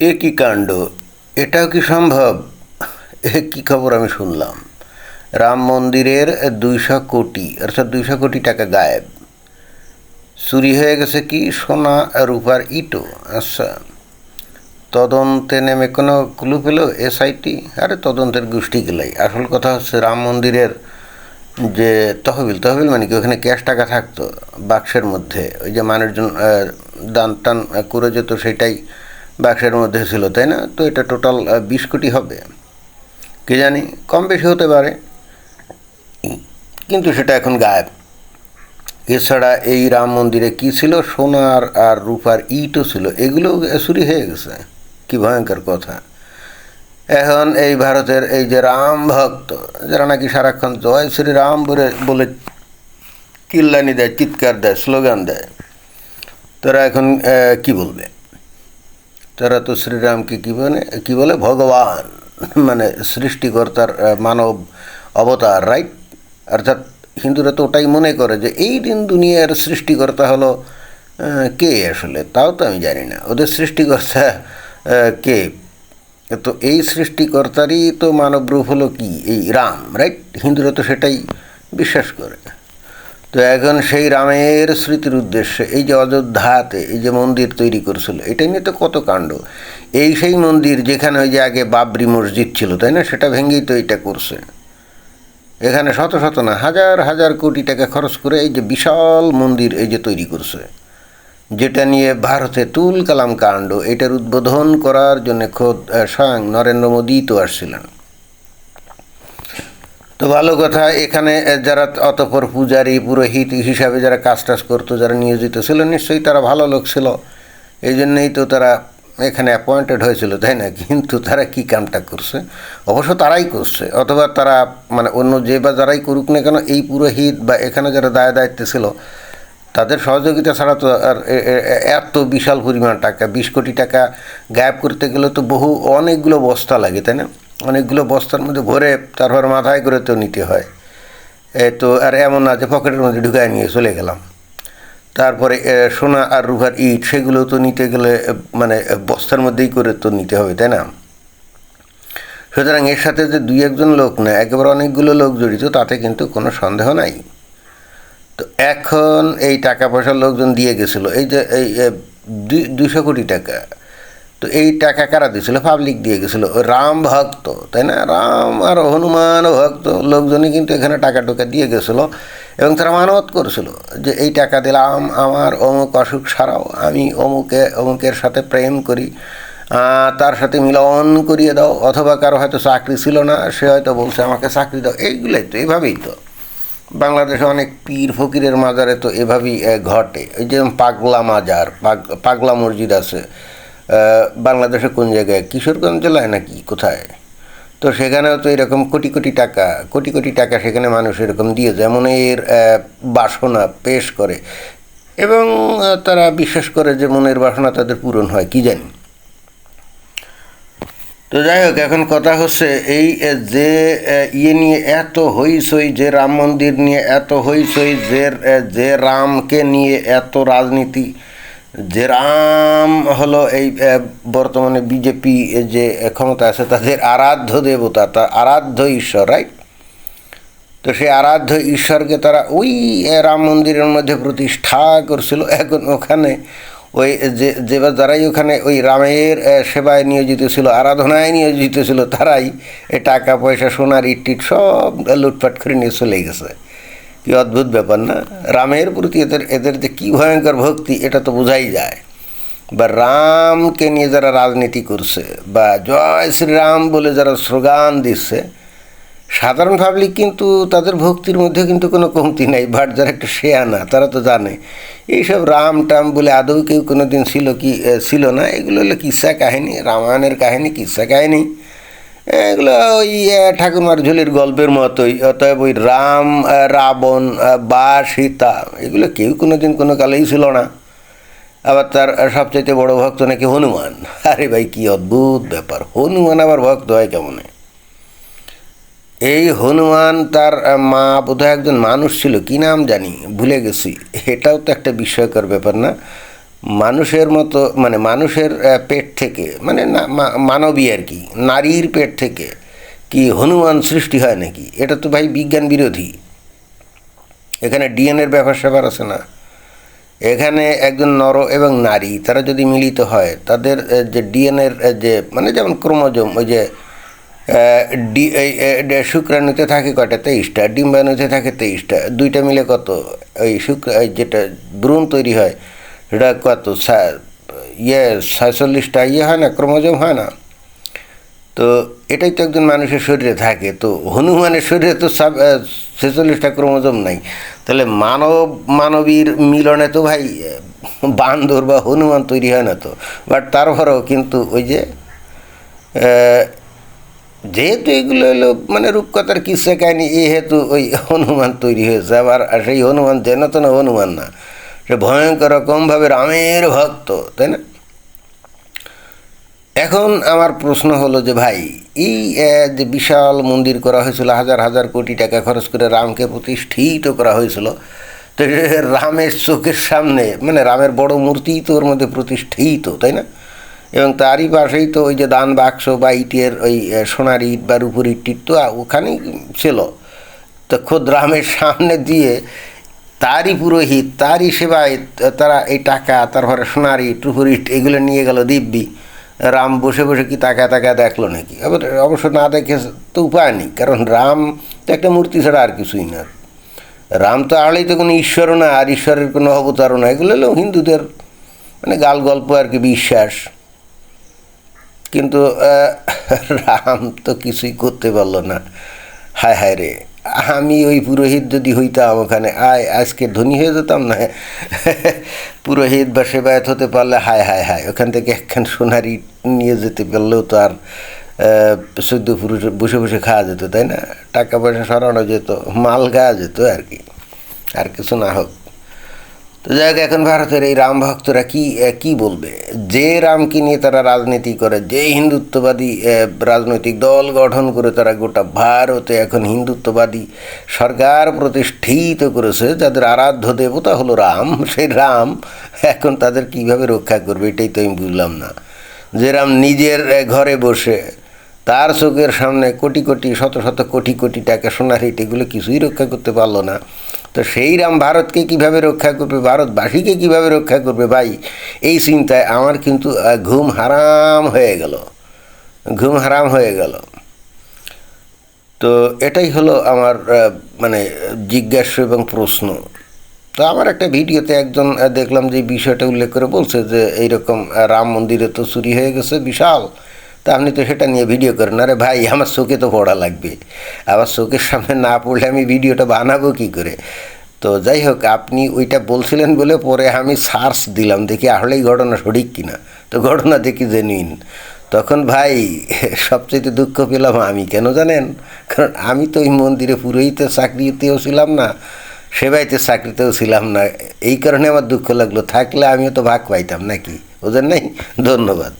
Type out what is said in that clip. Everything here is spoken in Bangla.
এ কী কাণ্ড! এটাও কি সম্ভব? এ কী খবর আমি শুনলাম! রাম মন্দিরের 200 কোটি, অর্থাৎ 200 কোটি টাকা গায়েব। চুরি হয়ে গেছে কি সোনা রূপার ইটও। আচ্ছা, তদন্তে নেমে কোনো ক্লু পেল এসআইটি? আরে তদন্তের গোষ্ঠী গেলাই। আসল কথা হচ্ছে রাম মন্দিরের যে তহবিল, তহবিল মানে কি, ওখানে ক্যাশ টাকা থাকতো বাক্সের মধ্যে, ওই যে মানুষজন দান টান করে যেত, সেটাই বাক্সের মধ্যে ছিল, তাই না? তো এটা টোটাল 20 কোটি হবে, কে জানি, কম বেশি হতে পারে, কিন্তু সেটা এখন গায়েব। এছাড়া এই রাম মন্দিরে কি ছিল, সোনার আর রূপার ইটও ছিল, এগুলো চুরি হয়ে গেছে। কি ভয়ঙ্কর কথা! এখন এই ভারতের এই যে রাম ভক্ত, যারা নাকি সারাক্ষণ জয় শ্রীরাম বলে বলে চিল্লানি দেয়, চিৎকার দেয়, স্লোগান দেয়, তারা এখন কি বলবে? তারা তো শ্রীরামকে কী বলে ভগবান, মানে সৃষ্টিকর্তার মানব অবতার, রাইট? অর্থাৎ হিন্দুরা তো ওটাই মনে করে যে এই দিন দুনিয়ার সৃষ্টিকর্তা হলো কে আসলে, তাও তো আমি জানি না ওদের সৃষ্টিকর্তা কে। তো এই সৃষ্টিকর্তারই তো মানব রূপ হলো কি এই রাম, রাইট? হিন্দুরা তো সেটাই বিশ্বাস করে। তো এখন সেই রামের স্মৃতির উদ্দেশ্যে এই যে অযোধ্যাতে এই যে মন্দির তৈরি করেছিল, এটা নিয়ে তো কত কাণ্ড। এই সেই মন্দির যেখানে ওই যে আগে বাবরি মসজিদ ছিল, তাই না? সেটা ভেঙেই তো এটা করছে। এখানে শত শত না, হাজার হাজার কোটি টাকা খরচ করে এই যে বিশাল মন্দির এই যে তৈরি করছে, যেটা নিয়ে ভারতে তুল কালাম কাণ্ড। এটার উদ্বোধন করার জন্য খোদ স্বয়ং নরেন্দ্র মোদী তো আসছিলেন। তো ভালো কথা, এখানে যারা অতঃপর পূজারী পুরোহিত হিসাবে যারা কাজ টাজ করতো, যারা নিয়োজিত ছিল, নিশ্চয়ই তারা ভালো লোক ছিল, এই জন্যই তো তারা এখানে অ্যাপয়েন্টেড হয়েছিল, তাই না? কিন্তু তারা কী কামটা করছে? অবশ্য তারাই করছে, অথবা তারা মানে অন্য যে বা যারাই করুক না কেন, এই পুরোহিত বা এখানে যারা দায়িত্বে ছিল, তাদের সহযোগিতা ছাড়া তো আর এত বিশাল পরিমাণ টাকা, 20 কোটি টাকা গায়েব করতে গেলে তো অনেকগুলো বস্তা লাগে, তাই না? অনেকগুলো বস্তার মধ্যে ভরে তারপর মাথায় করে তো নিতে হয়। তো আর এমন না যে পকেটের মধ্যে ঢুকায় নিয়ে চলে গেলাম। তারপরে সোনা আর রূপার ইট, সেগুলো তো নিতে গেলে মানে বস্তার মধ্যেই করে তো নিতে হবে, তাই না? সুতরাং এর সাথে যে দুই একজন লোক না, একেবারে অনেকগুলো লোক জড়িত, তাতে কিন্তু কোনো সন্দেহ নাই। তো এখন এই টাকা পয়সার লোকজন দিয়ে গেছিলো, এই যে এই 200 কোটি টাকা, তো এই টাকা কারা দিয়েছিল? পাবলিক দিয়ে গেছিলো, রাম ভক্ত, তাই না? রাম আর হনুমান ভক্ত লোকজনই কিন্তু এখানে টাকা টোকা দিয়ে গেছিলো, এবং তারা মানত করেছিল যে এই টাকা দিলাম আমার অমুক অসুখ সারাও, আমি অমুকের সাথে প্রেম করি, তার সাথে মিলন করিয়ে দাও, অথবা কারো হয়তো চাকরি ছিল না, সে হয়তো বলছে আমাকে চাকরি দাও। এইগুলোই তো, এইভাবেই তো বাংলাদেশে অনেক পীর ফকিরের মাজারে তো এভাবেই ঘটে। ওই যে পাগলা মাজার, পাগলা মসজিদ আছে বাংলাদেশে কোন জায়গায়, কিশোরগঞ্জ জেলায় নাকি কোথায়? তো সেখানেও তো এরকম কোটি কোটি টাকা, কোটি কোটি টাকা সেখানে মানুষ এরকম দিয়ে যায়, মনের বাসনা পেশ করে, এবং তারা বিশ্বাস করে যে মনের বাসনা তাদের পূরণ হয়, কি জানি। তো যাই হোক, এখন কথা হচ্ছে এই যে ইয়ে নিয়ে এত হইচই, যে রাম মন্দির নিয়ে এত হইচই, যে রামকে নিয়ে এত রাজনীতি, যে রাম হলো এই বর্তমানে বিজেপি যে ক্ষমতা আছে তাদের আরাধ্য দেবতা, তার আরাধ্য ঈশ্বর, রাইট? তো সেই আরাধ্য ঈশ্বরকে তারা ওই রাম মন্দিরের মধ্যে প্রতিষ্ঠা করছিল। এখন ওখানে ওই যারাই ওখানে ওই রামের সেবায় নিয়োজিত ছিল, আরাধনায় নিয়োজিত ছিল, তারাই এই টাকা পয়সা সোনার ইট টিট সব লুটপাট করে নিয়ে চলে গেছে। কি অদ্ভুত ব্যাপার না! রামের প্রতি এদের এদের যে কী ভয়ঙ্কর ভক্তি, এটা তো বোঝাই যায়। বা রামকে নিয়ে যারা রাজনীতি করছে, বা জয় শ্রীরাম বলে যারা স্লোগান দিচ্ছে, সাধারণ পাবলিক কিন্তু তাদের ভক্তির মধ্যে কিন্তু কোনো কমতি নাই। বাট যারা একটু শেয়ানা, তারা তো জানে এইসব রাম টাম বলে আদৌ কেউ কোনো দিন ছিল না। এগুলো হলো কিস্সা কাহিনী, রামায়ণের কাহিনী, কিস্সা কাহিনী। এগুলো ওই ঠাকুরমার ঝুলির গল্পের মতোই। অতএব ওই রাম, রাবণ বা সীতা, এগুলো কেউ কোনো দিন কোনো কালেই ছিল না। আবার তার সবচাইতে বড় ভক্ত নাকি হনুমান। আরে ভাই, কি অদ্ভুত ব্যাপার! হনুমান আবার ভক্ত হয় কেমনে? এই হনুমান, তার মা বোধহয় একজন মানুষ ছিল, কি নাম জানি ভুলে গেছি। এটাও তো একটা বিস্ময়কর ব্যাপার না? মানুষের মতো মানে মানুষের পেট থেকে মানে না মানবী আর কি, নারীর পেট থেকে কি হনুমান সৃষ্টি হয় নাকি? এটা তো ভাই বিজ্ঞান বিরোধী। এখানে ডিএনএর ব্যাপার স্যাপার আছে না। এখানে একজন নর এবং নারী তারা যদি মিলিত হয়, তাদের যে ডিএনএর যে মানে যেমন ক্রোমোজোম, ওই যে শুক্রাণুতে থাকে কয়টা? 23টা। ডিম্বাণুতে থাকে 23টা। দুইটা মিলে কত? ওই যেটা ভ্রূণ তৈরি হয় সেটা কত? 46টা হয় না, ক্রোমোজোম হয় না? তো এটাই তো একজন মানুষের শরীরে থাকে। তো হনুমানের শরীরে তো 46টা ক্রোমোজোম নাই। তাহলে মানবীর মিলনে তো ভাই বান্দর বা হনুমান তৈরি হয় না তো। বাট তারপরেও কিন্তু ওই যে যেহেতু এগুলো হলো মানে রূপকথার কিসা কাহিনি, যেহেতু ওই হনুমান তৈরি হয়েছে। আবার সেই হনুমান যেন তো না হনুমান না, সে ভয়ঙ্কর রকমভাবে রামের ভক্ত, তাই না? এখন আমার প্রশ্ন হলো যে ভাই, এই যে বিশাল মন্দির করা হয়েছিল, হাজার হাজার কোটি টাকা খরচ করে রামকে প্রতিষ্ঠিত করা হয়েছিল, তো রামের চোখের সামনে মানে রামের বড় মূর্তি তো ওর মধ্যে প্রতিষ্ঠিত, তাই না? এবং তারই পাশেই তো ওই যে দান বাক্স বা ইটের ওই সোনার ইট বা রূপোর ইট তো ওখানেই ছিল। তো খোদ রামের সামনে দিয়ে তারই পুরোহিত, তারই সেবায় তারা এই টাকা, তারপরে সোনার ইট, রূপোর ইট এগুলো নিয়ে গেল দিব্যি। রাম বসে বসে কি তাকা দেখলো নাকি? অবশ্য না দেখে তো উপায় নেই, কারণ রাম তো একটা মূর্তি ছাড়া আর কিছুই না। রাম তো আড়াই তো কোনো ঈশ্বরও না, আর ঈশ্বরের কোনো অবতারও না। এগুলো হলো হিন্দুদের মানে গাল গল্প আর কি, বিশ্বাস। কিন্তু রাম তো কিছুই করতে পারলো না। হায় হায় রে, আমি ওই পুরোহিত যদি হইতাম ওখানে, আজকে ধনী হয়ে যেতাম না। পুরোহিত বা সেবায়ত হতে পারলে হায় হায় হায়, ওখান থেকে একখান সোনারি নিয়ে যেতে পারলেও তো আর 14 পুরুষ বসে বসে খাওয়া যেত, তাই না? টাকা পয়সা সরানো যেত, মাল খাওয়া যেত আর কি, আর কিছু না হোক। তো যাই হোক, এখন ভারতের এই রাম ভক্তরা কি বলবে? যে রামকে নিয়ে তারা রাজনীতি করে, যে হিন্দুত্ববাদী রাজনৈতিক দল গঠন করে তারা গোটা ভারতে এখন হিন্দুত্ববাদী সরকার প্রতিষ্ঠিত করেছে, যাদের আরাধ্য দেবতা হলো রাম, সেই রাম এখন তাদের কিভাবে রক্ষা করবে এটাই তো আমি বুঝলাম না। যে রাম নিজের ঘরে বসে তার চোখের সামনে কোটি কোটি শত শত কোটি কোটি টাকা সোনার ইট, এগুলো কিছুই রক্ষা করতে পারলো না। তো সেই রাম ভারতকে কিভাবে রক্ষা করবে, ভারতবাসীকে কিভাবে রক্ষা করবে? ভাই, এই চিন্তায় আমার কিন্তু ঘুম হারাম হয়ে গেল, ঘুম হারাম হয়ে গেল। তো এটাই হলো আমার মানে জিজ্ঞাসা এবং প্রশ্ন। তো আমার একটা ভিডিওতে একজন দেখলাম যে বিষয়টা উল্লেখ করে বলছে যে এইরকম রাম মন্দিরে তো চুরি হয়ে গেছে বিশাল, তা আপনি তো সেটা নিয়ে ভিডিও করেন। আরে ভাই, আমার চোখে তো পড়া লাগবে, আবার চোখের সামনে না পড়লে আমি ভিডিওটা বানাবো কী করে? তো যাই হোক, আপনি ওইটা বলছিলেন বলে পরে আমি সার্চ দিলাম, দেখি আসলেই ঘটনা সঠিক কিনা। তো ঘটনা দেখি জেনুইন। তখন ভাই সবচেয়ে দুঃখ পেলাম আমি, কেন জানেন? কারণ আমি তো ওই মন্দিরে পুরোহিতের চাকরিতেও ছিলাম না, সেবাইতে চাকরিতেও ছিলাম না। এই কারণে আমার দুঃখ লাগলো। থাকলে আমিও তো ভাগ পাইতাম নাকি, বুঝেন নাই? ধন্যবাদ।